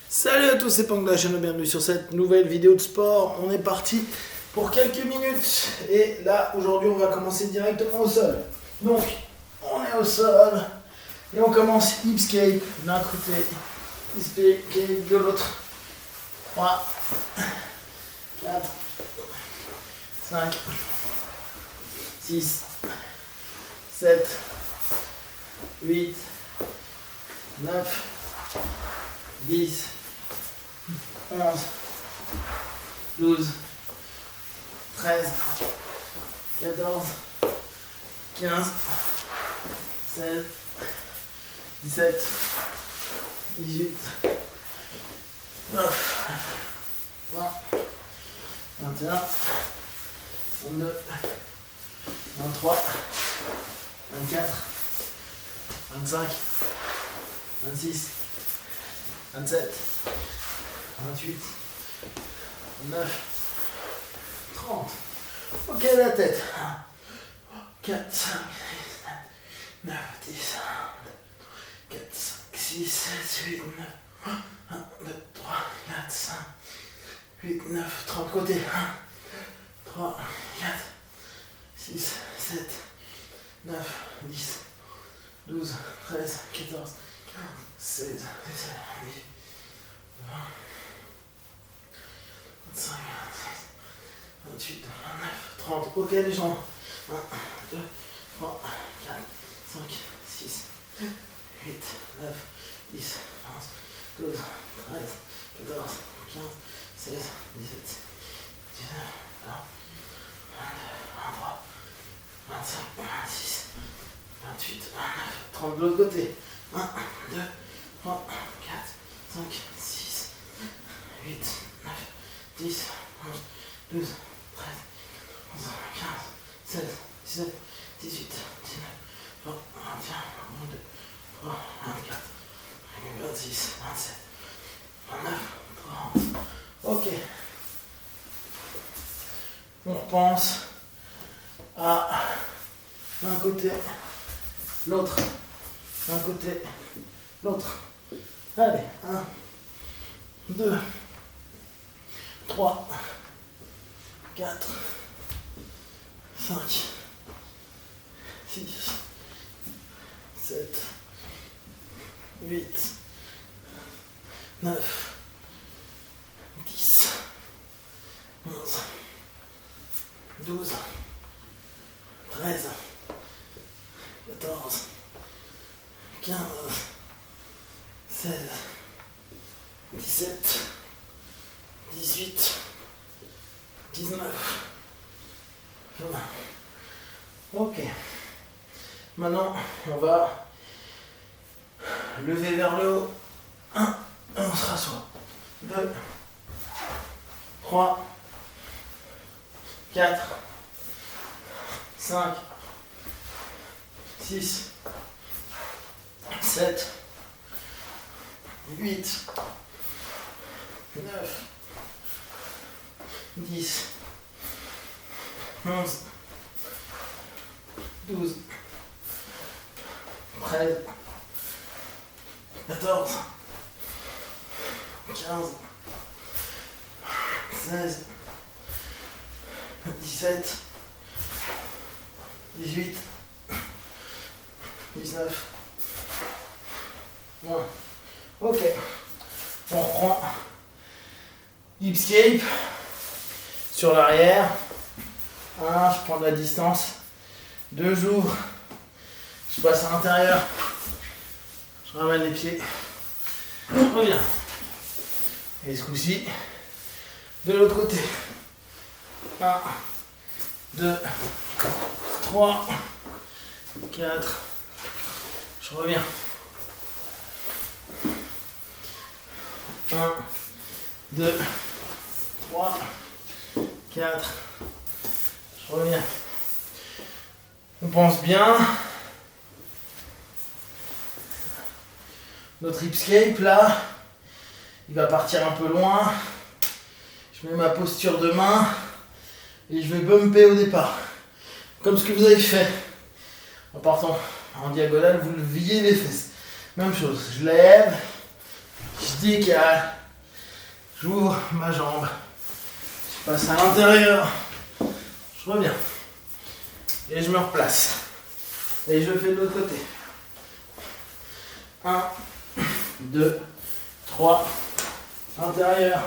Salut à tous, c'est Pang de la chaîne, bienvenue sur cette nouvelle vidéo de sport. On est parti pour quelques minutes et là aujourd'hui on va commencer directement au sol. Donc on est au sol et on commence hip escape d'un côté, hip escape de l'autre. 3, 4, 5, 6, 7, 8, 9, 10, 11, 12, 13, 14, 15, 16, 17, 18, 19, 20, 21, 22, 23, 24, 25, 26, 27, 28, 29, 30. Ok, la tête. 4, 5, 9, 10, 4, 5, 6, 7, 8, 9, 1, 2, 3, 4, 5, 8, 9, 30 côtés. 3, 4, 6, 7, 9, 10, 12, 13, 14, 16, 17, 18, 20, 25, 26, 28, 29, 30. Ok les jambes. 1, 2, 3, 4, 5, 6, 8, 9, 10, 11, 12, 13, 14, 15, 16, 17, 19, 20, 22, 23, 25, 26, 28, 29, 30 de l'autre côté. 1, 2, 3, 4, 5, 6, 8, 9, 10, 11, 12, 13, 14, 15, 16, 17, 18, 19, 20, 21, 22, 23, 24, 26, 27, 29, 30. Ok. On repense à un côté, l'autre, un côté, l'autre. Allez, 1, 2, 3, 4, 5, 6, 7, 8, 9, 10, 11, 12, 13, 14, 15, 16, 17, 18, 19, 20. Ok. Maintenant, on va lever vers le haut. 1, on se rassoit. 2, 3, 4, 5, 6, 7, 8, 9, 10, 11, 12, 13, 14, 15, 16, 17, 18, 19, 20. Ok. On reprend. Hip escape sur l'arrière. 1, je prends de la distance. 2, j'ouvre. Je passe à l'intérieur. Je ramène les pieds. Je reviens. Et ce coup-ci, de l'autre côté. 1, 2, 3, 4. Je reviens. 1, 2, 3, 4. Je reviens. On pense bien. Notre hip escape là, il va partir un peu loin. Je mets ma posture de main et je vais bumper au départ. Comme ce que vous avez fait. En partant en diagonale, vous levez les fesses. Même chose, je lève, Je décale. J'ouvre ma jambe. Je passe à l'intérieur. Je reviens. Et je me replace. Et je fais de l'autre côté. 1, 2, 3. Intérieur.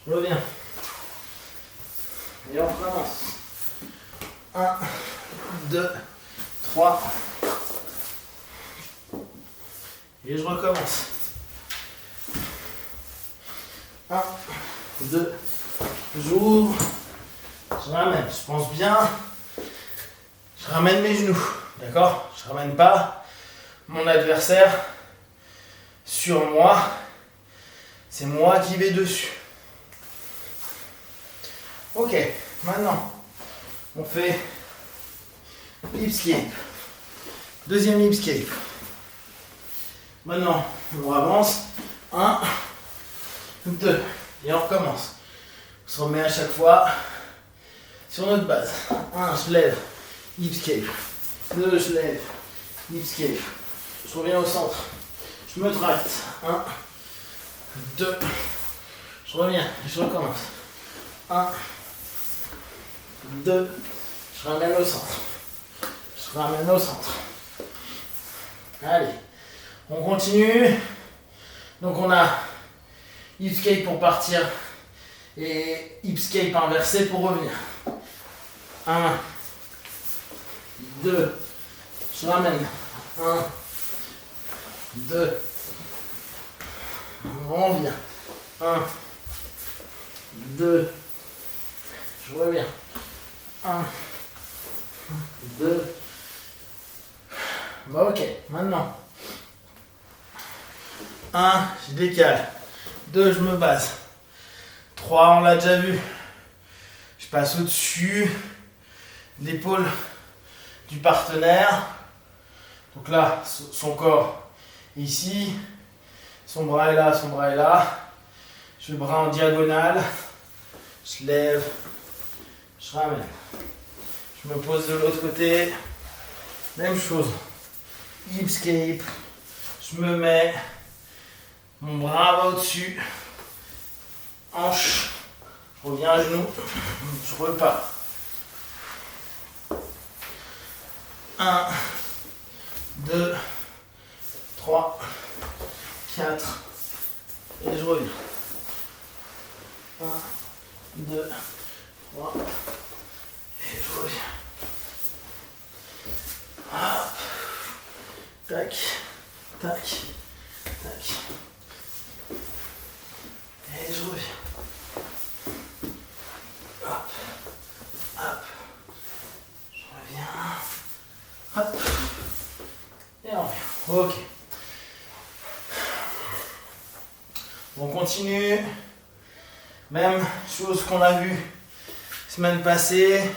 Je reviens. Et on recommence. 1, 2, 3. Et je recommence. 1, 2, j'ouvre. Je ramène. Je pense bien. Je ramène mes genoux. D'accord? Je ne ramène pas mon adversaire sur moi. C'est moi qui vais dessus. Ok, maintenant, on fait hipscape. Deuxième hipscape. Maintenant, on avance. 1, 2, et on recommence. On se remet à chaque fois sur notre base. 1, je lève, hipscape. 2, je lève, hipscape. Je reviens au centre. Je me tracte. 1, 2, je reviens, je recommence. 1, 2, je ramène au centre. Je ramène au centre. Allez, on continue. Donc on a hipscape pour partir et hipscape inversé pour revenir. 1, 2, je ramène. 1, 2, on revient. 1, 2, je reviens. 1, 2. Bah ok, maintenant. 1, je décale. 2, je me base. 3, on l'a déjà vu. Je passe au-dessus de l'épaule du partenaire. Donc là, son corps est ici. Son bras est là, son bras est là. Je fais le bras en diagonale. Je lève. Je ramène. Je me pose de l'autre côté. Même chose. Hipscape. Je me mets. Mon bras va au-dessus. Hanche. Je reviens à genoux. Je repars. 1, 2, 3, 4. Et je reviens. 1, 2, 3. Et je reviens. Hop. Tac. Tac. Tac. Et je reviens. Hop. Hop. Je reviens. Hop. Et on revient. Ok. On continue. Même chose qu'on a vu semaine passée.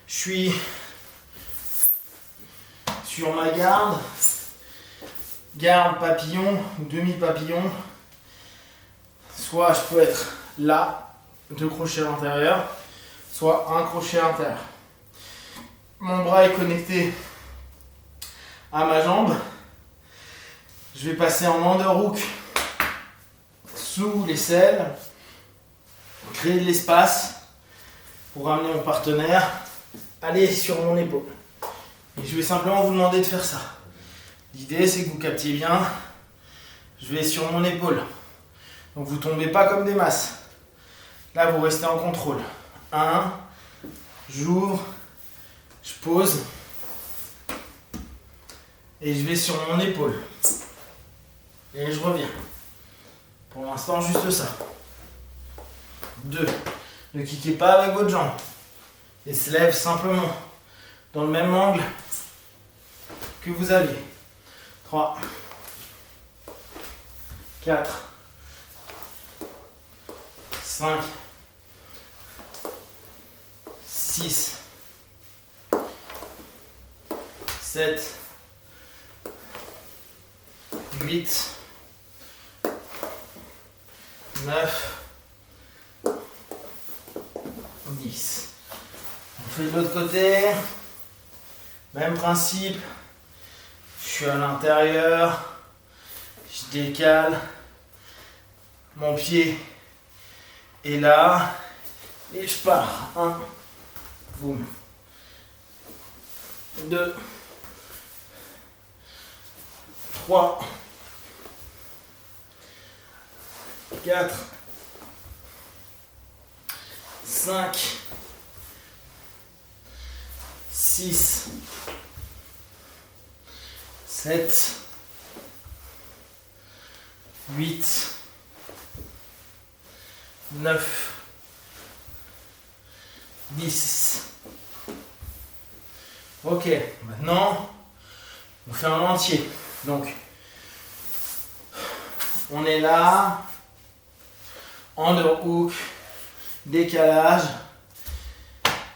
Je suis sur ma garde. Garde papillon ou demi-papillon. Soit je peux être là, 2 crochets à l'intérieur, soit un crochet à l'intérieur. Mon bras est connecté à ma jambe. Je vais passer en underhook sous l'aisselle, créer de l'espace pour ramener mon partenaire, aller sur mon épaule. Et je vais simplement vous demander de faire ça. L'idée c'est que vous captiez bien, je vais sur mon épaule. Donc vous ne tombez pas comme des masses. Là vous restez en contrôle. 1, j'ouvre, je pose et je vais sur mon épaule. Et je reviens. Pour l'instant juste ça. 2, ne kickez pas avec votre jambe. Et se lève simplement dans le même angle que vous aviez. 3, 4, 5, 6, 7, 8, 9, 10. On fait de l'autre côté. Même principe. Je suis à l'intérieur. Je décale. Mon pied est là. Et je pars. 1. Boum. 2. 3. 4. 5. 6. 7. 8. 9. 10. Ok, maintenant on fait un entier. Donc on est là, underhook, décalage.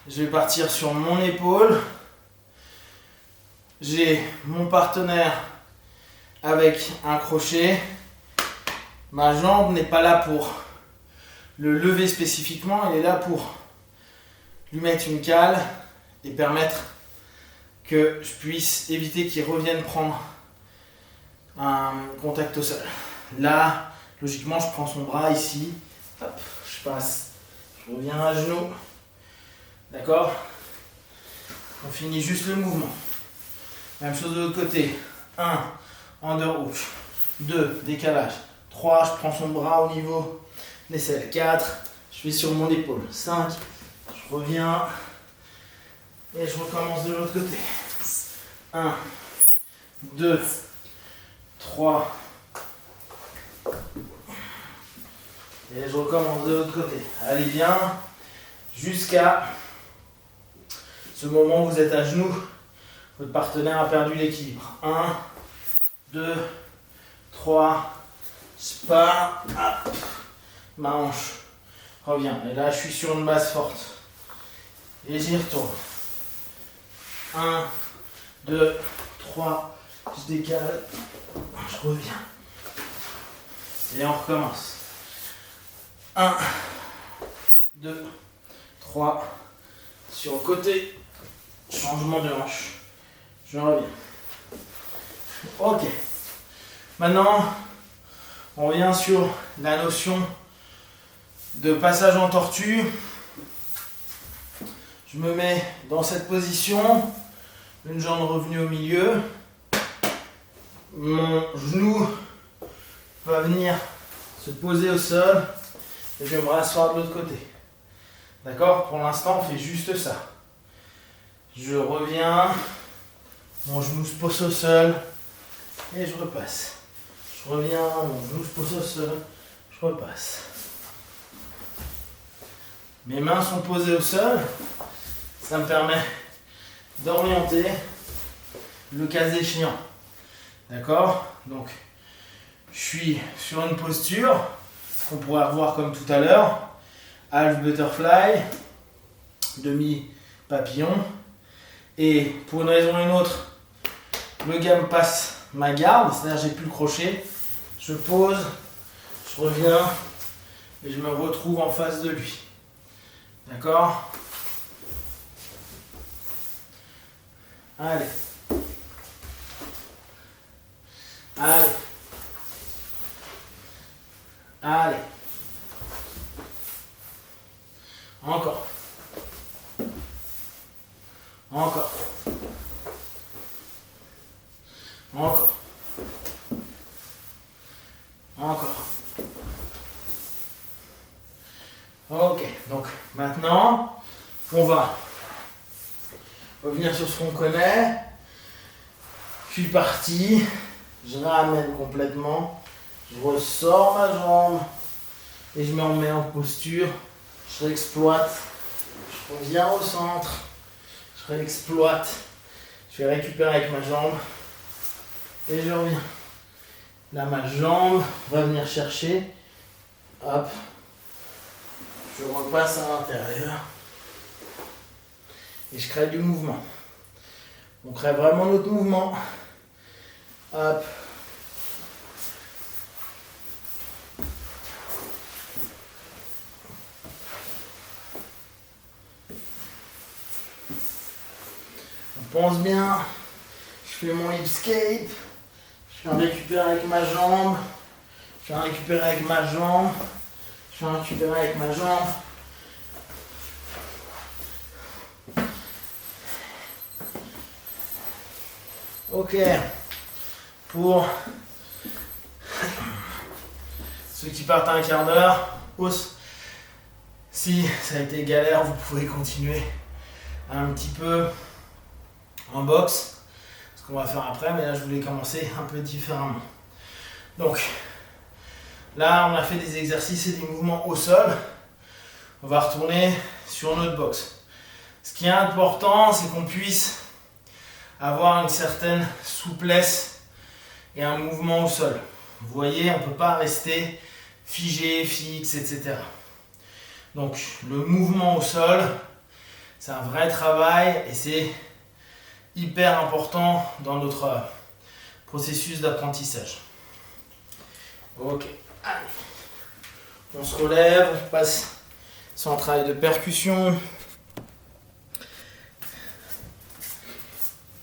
Je vais partir sur mon épaule. J'ai mon partenaire avec un crochet. Ma jambe n'est pas là pour le lever spécifiquement, elle est là pour lui mettre une cale et permettre que je puisse éviter qu'il revienne prendre un contact au sol. Là, logiquement, je prends son bras ici, hop, je passe, je reviens à genoux, d'accord? On finit juste le mouvement. Même chose de l'autre côté. 1, underhook. 2, décalage. 3, je prends son bras au niveau des selles. 4, je vais sur mon épaule. 5, je reviens et je recommence de l'autre côté. 1, 2, 3 et je recommence de l'autre côté. Allez bien jusqu'à ce moment où vous êtes à genoux. Votre partenaire a perdu l'équilibre. 1, 2, 3, je pars, hop, ma hanche revient. Et là, je suis sur une base forte. Et j'y retourne. 1, 2, 3, je décale, je reviens. Et on recommence. 1, 2, 3, sur le côté, changement de hanche. Je reviens. Ok. Maintenant, on revient sur la notion de passage en tortue. Je me mets dans cette position, une jambe revenue au milieu. Mon genou va venir se poser au sol et je vais me rasseoir de l'autre côté. D'accord? Pour l'instant, on fait juste ça. Je reviens, mon genou se pose au sol et je repasse. Je reviens, mon genou se pose au sol, je repasse. Mes mains sont posées au sol, ça me permet d'orienter le cas échéant. D'accord? Donc, je suis sur une posture qu'on pourrait revoir comme tout à l'heure. Half butterfly, demi papillon. Et pour une raison ou une autre, le gars me passe ma garde, c'est-à-dire j'ai plus le crochet. Je pose, je reviens et je me retrouve en face de lui. D'accord? Allez. Allez. Allez. Encore. Encore. Encore. Encore. Ok, donc maintenant, on va revenir sur ce qu'on connaît. Je suis parti. Je ramène complètement. Je ressors ma jambe. Et je me remets en posture. Je réexploite. Je reviens au centre. Je réexploite. Je vais récupérer avec ma jambe. Et je reviens. Là, ma jambe va venir chercher. Hop. Je repasse à l'intérieur. Et je crée du mouvement. On crée vraiment notre mouvement. Hop. On pense bien. Je fais mon hip escape. Je Je vais récupérer avec ma jambe. Je vais récupérer avec ma jambe. Je vais récupérer avec ma jambe. Ok. Pour ceux qui partent à un quart d'heure, pause. Si ça a été galère, vous pouvez continuer un petit peu en boxe, ce qu'on va faire après, mais là je voulais commencer un peu différemment. Donc là on a fait des exercices et des mouvements au sol, on va retourner sur notre boxe. Ce qui est important, c'est qu'on puisse avoir une certaine souplesse et un mouvement au sol. Vous voyez, on ne peut pas rester figé, fixe, etc. Donc le mouvement au sol, c'est un vrai travail et c'est hyper important dans notre processus d'apprentissage. Ok, allez. On se relève, on passe sur un travail de percussion.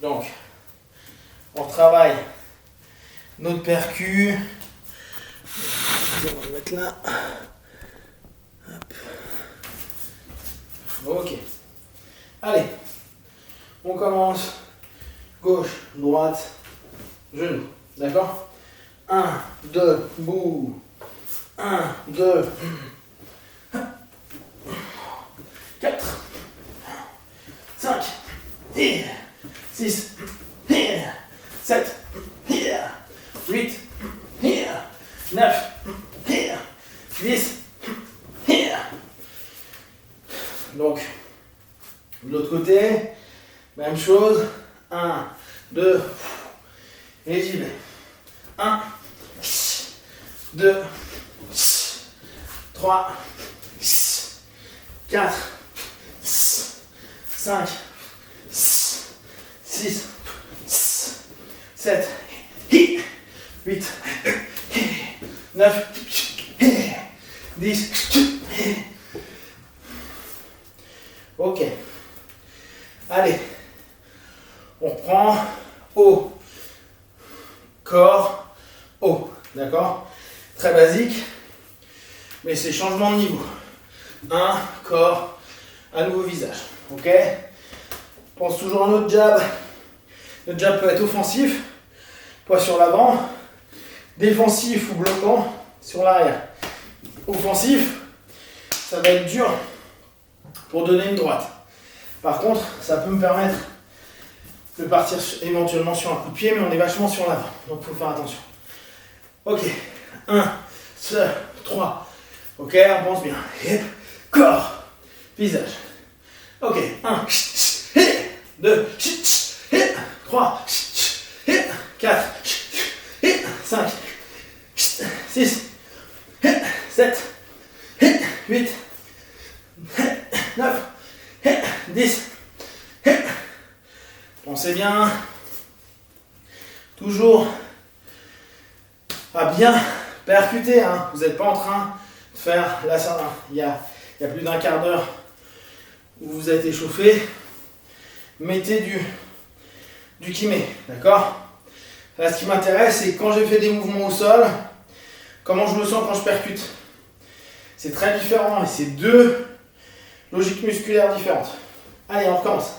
Donc, on travaille notre percu. On va le mettre là. Hop. Ok. Allez. On commence. Gauche, droite, genou. D'accord? 1, 2, bout. 1, 2, 4, 5, 6, 7, 8, 9, 10. Donc, de l'autre côté, même chose. 1, 2, et j'y vais. 1, 2, 3, 4, 5, 6, 7, 8, 9, 10. Ok. Allez. On reprend haut, corps, haut. D'accord? Très basique. Mais c'est changement de niveau. 1, corps, à nouveau visage. Ok? Pense toujours à notre jab. Notre jab peut être offensif, poids sur l'avant, défensif ou bloquant sur l'arrière. Offensif, ça va être dur pour donner une droite. Par contre, ça peut me permettre de partir éventuellement sur un coup de pied, mais on est vachement sur l'avant. Donc il faut faire attention. Ok. 1, 2, 3. Ok, on pense bien. Hip, corps, visage. Ok. 1, 2, 3, 4, 5, 6, 7, 8, 9, 10. Pensez bien, toujours à bien percuter. Hein. Vous n'êtes pas en train de faire là ça. Il y a plus d'un quart d'heure où vous êtes échauffé. Mettez du kiné, d'accord? Là, ce qui m'intéresse, c'est quand j'ai fait des mouvements au sol, comment je me sens quand je percute. C'est très différent et c'est deux logiques musculaires différentes. Allez, on recommence.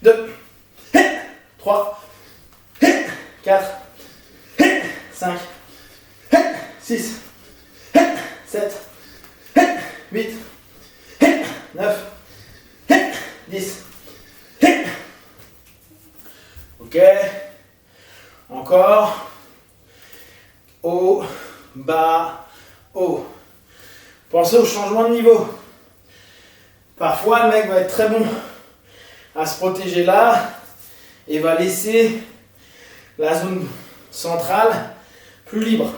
2, 3, 4, 5, 6, 7, 8, 9, 10. Ok. Encore. Haut, bas, haut. Pensez au changement de niveau. Parfois, le mec va être très bon à se protéger là et va laisser la zone centrale plus libre.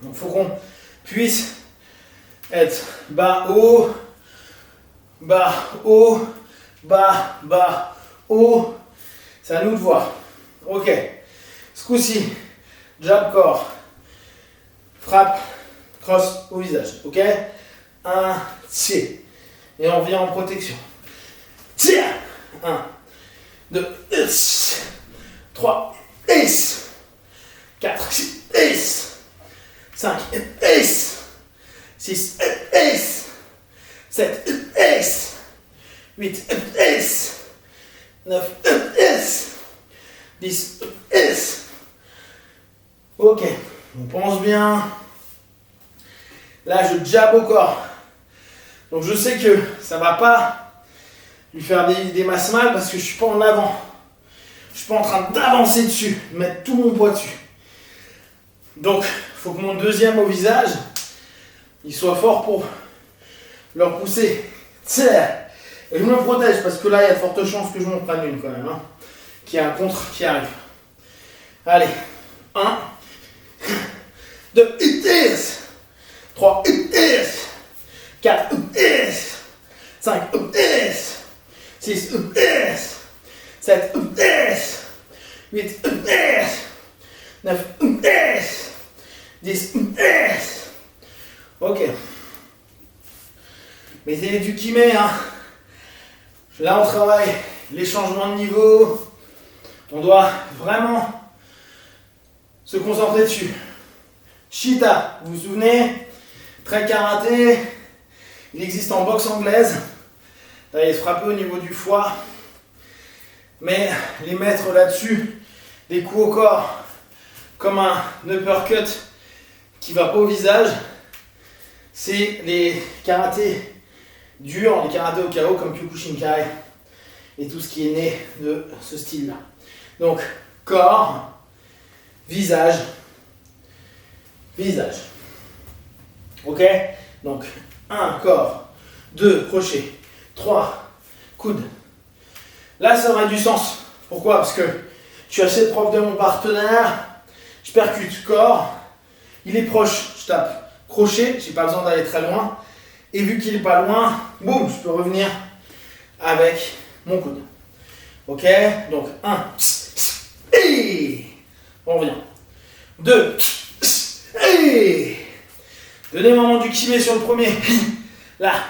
Donc il faut qu'on puisse être bas, haut, bas, haut, bas, bas, haut. C'est à nous de voir. Ok. Ce coup-ci, jab corps, frappe, cross au visage. Ok. 1, tiens. Et on revient en protection. Tiens. 1, 2, 3, 10, 4, 10, 5, 10, 6, 10, 7, 10, 8, 10, 9, 10, 10, 10. Ok, on pense bien. Là, je jab au corps. Donc je sais que ça ne va pas lui faire des masses mal parce que je ne suis pas en avant. Je ne suis pas en train d'avancer dessus, de mettre tout mon poids dessus. Donc, il faut que mon deuxième au visage, il soit fort pour le repousser. Et je me protège parce que là, il y a de fortes chances que je m'en prenne une quand même. Hein, qu'il y a un contre qui arrive. Allez, 1, 2, 10, 3, 10, 4, 10, 5, 10, 6, 10, 7, 10, 8, 10, 9, 10, 10, 10. Ok. Mettez du kiné, hein. Là, on travaille les changements de niveau. On doit vraiment se concentrer dessus. Shita, vous vous souvenez? Très karaté. Il existe en boxe anglaise. Là, il se frappe au niveau du foie. Mais les mettre là-dessus, des coups au corps, comme un uppercut qui va pas au visage, c'est les karatés durs, les karatés au KO comme Kyokushinkai et tout ce qui est né de ce style-là. Donc, corps, visage, visage. Ok? Donc, 1, corps, 2, crochet, 3, coude. Là, ça aurait du sens. Pourquoi? Parce que je suis assez proche de mon partenaire, je percute corps, il est proche, je tape crochet, j'ai pas besoin d'aller très loin. Et vu qu'il est pas loin, boum, je peux revenir avec mon coude. Ok? Donc 1, et on revient. 2, et donnez-moi du kiné sur le premier. Là,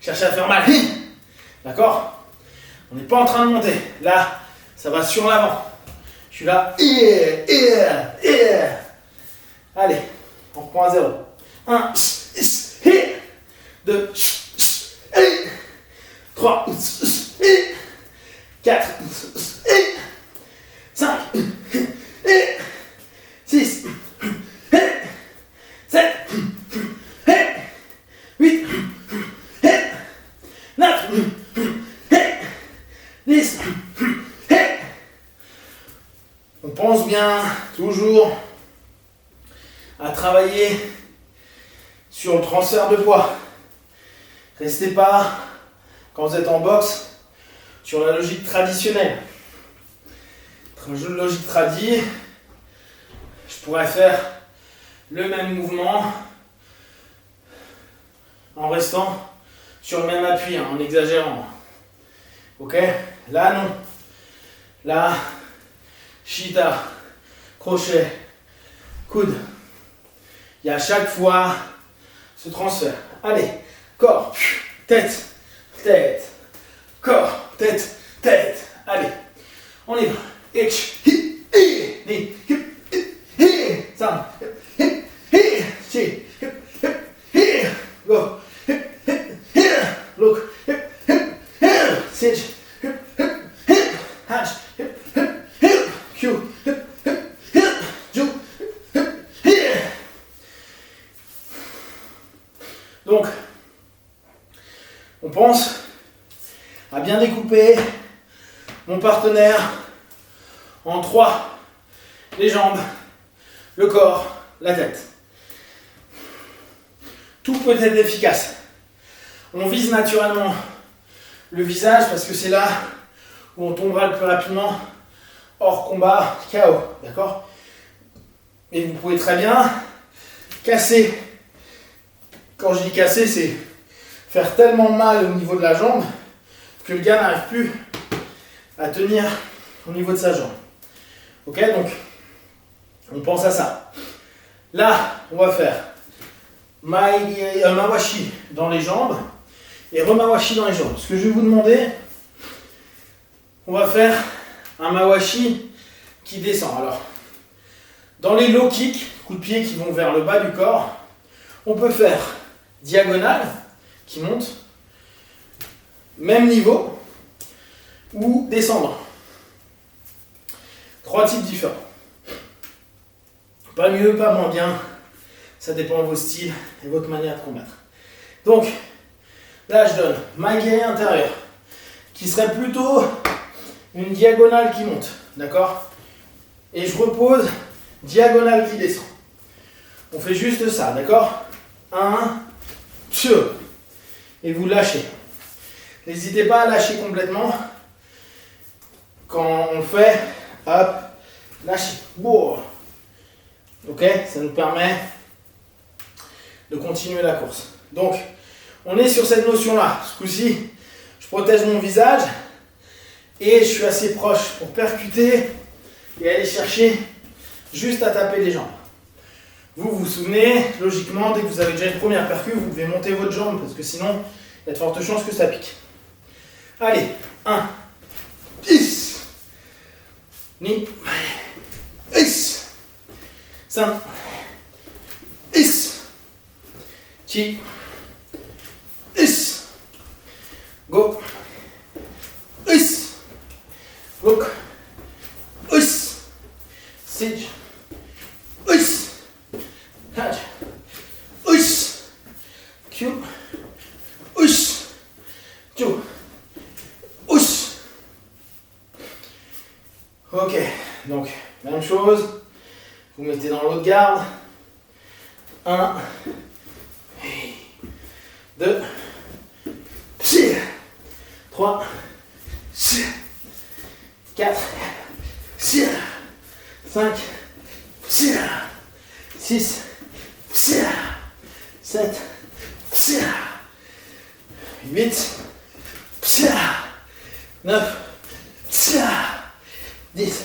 cherchez à faire mal. D'accord? On n'est pas en train de monter. Là, ça va sur l'avant. Je suis là. Allez, on reprend à 0. 1, 2, 3, 4, 5, 6, 7, 8, 9, 10. On pense bien, toujours, à travailler sur le transfert de poids. Restez pas, quand vous êtes en boxe, sur la logique traditionnelle. Logique tradie, je pourrais faire le même mouvement en restant sur le même appui, hein, en exagérant. Ok? Là, non. Là, shita, crochet, coude. Il y a à chaque fois ce transfert. Allez, corps, tête, tête, corps, tête, tête. Allez, on y va. Go. Look. Sit. Hatch. Q. Donc, on pense à bien découper mon partenaire en 3, les jambes, le corps, la tête. Tout peut être efficace. On vise naturellement le visage parce que c'est là où on tombera le plus rapidement hors combat, KO. D'accord? Et vous pouvez très bien casser. Quand je dis casser, c'est faire tellement mal au niveau de la jambe que le gars n'arrive plus à tenir au niveau de sa jambe. Ok, donc on pense à ça. Là, on va faire mawashi dans les jambes et remawashi dans les jambes. Ce que je vais vous demander, on va faire un mawashi qui descend. Alors, dans les low kicks, coups de pied qui vont vers le bas du corps, on peut faire diagonale, qui monte, même niveau, ou descendre. 3 types différents. Pas mieux, pas moins bien, ça dépend de vos styles et votre manière de combattre. Donc, là je donne ma guerrier intérieur, qui serait plutôt une diagonale qui monte, d'accord? Et je repose, diagonale qui descend. On fait juste ça, d'accord? 1, 2, et vous lâchez. N'hésitez pas à lâcher complètement. Quand on le fait, hop, lâchez. Bon. Ok, ça nous permet de continuer la course. Donc, on est sur cette notion-là. Ce coup-ci, je protège mon visage et je suis assez proche pour percuter et aller chercher juste à taper les jambes. Vous vous souvenez, logiquement, dès que vous avez déjà une première percu, vous devez monter votre jambe parce que sinon, il y a de fortes chances que ça pique. Allez, 1, 10, 9, 10, 5, 10, 10, 10, go, 10, look, 10, sit, 10, catch, 10, Q, 10, 2, 10. Ok, donc même chose, vous mettez dans l'autre garde, 1, 2, 3, 4, 5, 6, 7, 8, 9, 10.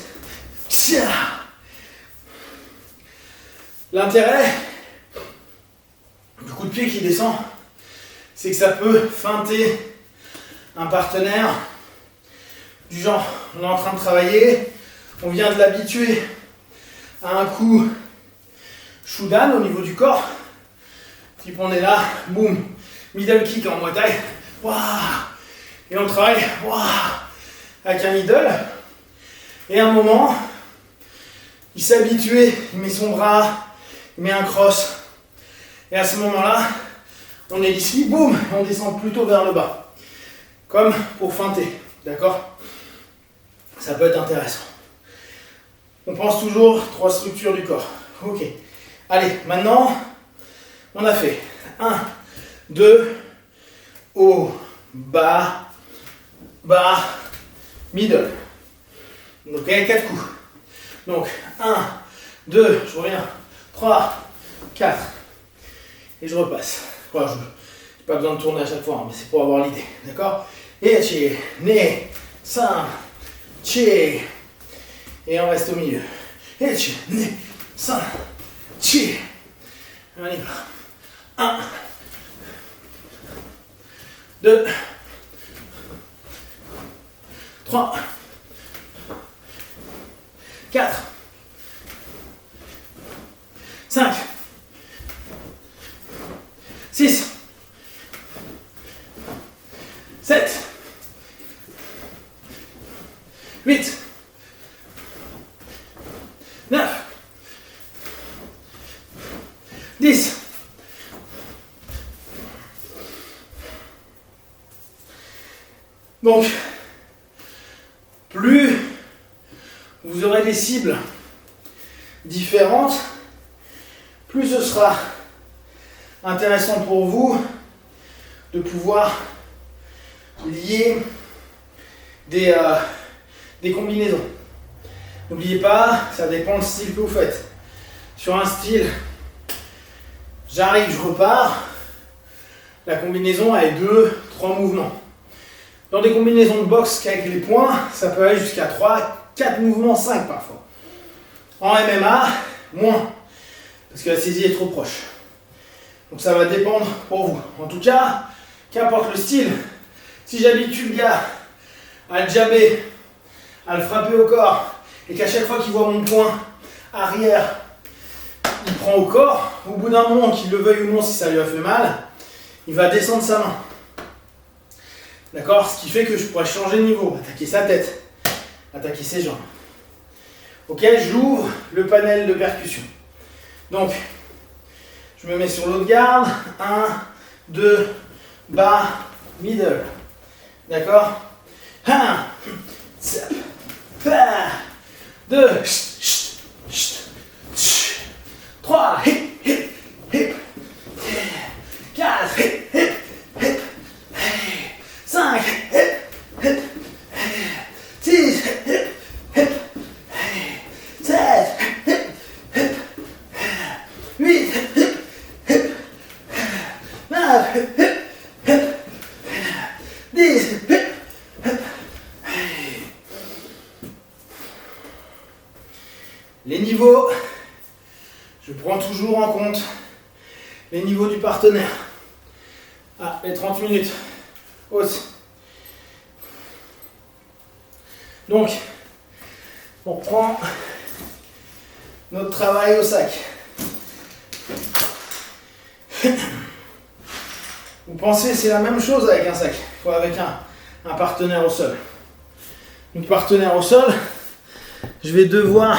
L'intérêt du coup de pied qui descend, c'est que ça peut feinter un partenaire du genre, on est en train de travailler, on vient de l'habituer à un coup Shudan au niveau du corps, type on est là, boum, middle kick en Muay Thai, et on travaille avec un middle, et à un moment, il s'est habitué, il met son bras, il met un cross, et à ce moment-là, on est ici, boum, on descend plutôt vers le bas, comme pour feinter, d'accord? Ça peut être intéressant. On pense toujours 3 structures du corps. Ok. Allez, maintenant, on a fait 1, 2, haut, bas, bas, middle. Ok, 4 coups. Donc, 1, 2, je reviens, 3, 4. Et je repasse. Voilà, je n'ai pas besoin de tourner à chaque fois, hein, mais c'est pour avoir l'idée. D'accord? Et chi, né, san, chi. Et on reste au milieu. Et chi, né, san, chi. On y va. 1, 2, 3, 4, 5, 6, 7, 8, 9, 10. Donc, plus vous aurez des cibles différentes, plus ce sera intéressant pour vous de pouvoir lier des combinaisons. N'oubliez pas, ça dépend du style que vous faites. Sur un style, j'arrive, je repars, la combinaison a 2-3 mouvements. Dans des combinaisons de boxe avec les poings, ça peut aller jusqu'à 3-4 mouvements, 5 parfois. En MMA, moins, parce que la saisie est trop proche. Donc ça va dépendre pour vous. En tout cas, qu'importe le style, si j'habitue le gars à le jabber, à le frapper au corps et qu'à chaque fois qu'il voit mon poing arrière, il prend au corps, au bout d'un moment, qu'il le veuille ou non, si ça lui a fait mal, il va descendre sa main. D'accord? Ce qui fait que je pourrais changer de niveau, attaquer sa tête, attaquer ses jambes. Ok, j'ouvre le panel de percussion. Donc, je me mets sur l'autre garde. 1, 2, bas, middle. D'accord? 1, 2, 3, 4, 5, 6, 7, 8, 9, 10. Les niveaux, je prends toujours en compte les niveaux du partenaire. Ah, les 30 minutes. Hausse. Donc, on reprend notre travail au sac. Vous pensez c'est la même chose avec un sac, avec un partenaire au sol. Donc partenaire au sol, je vais devoir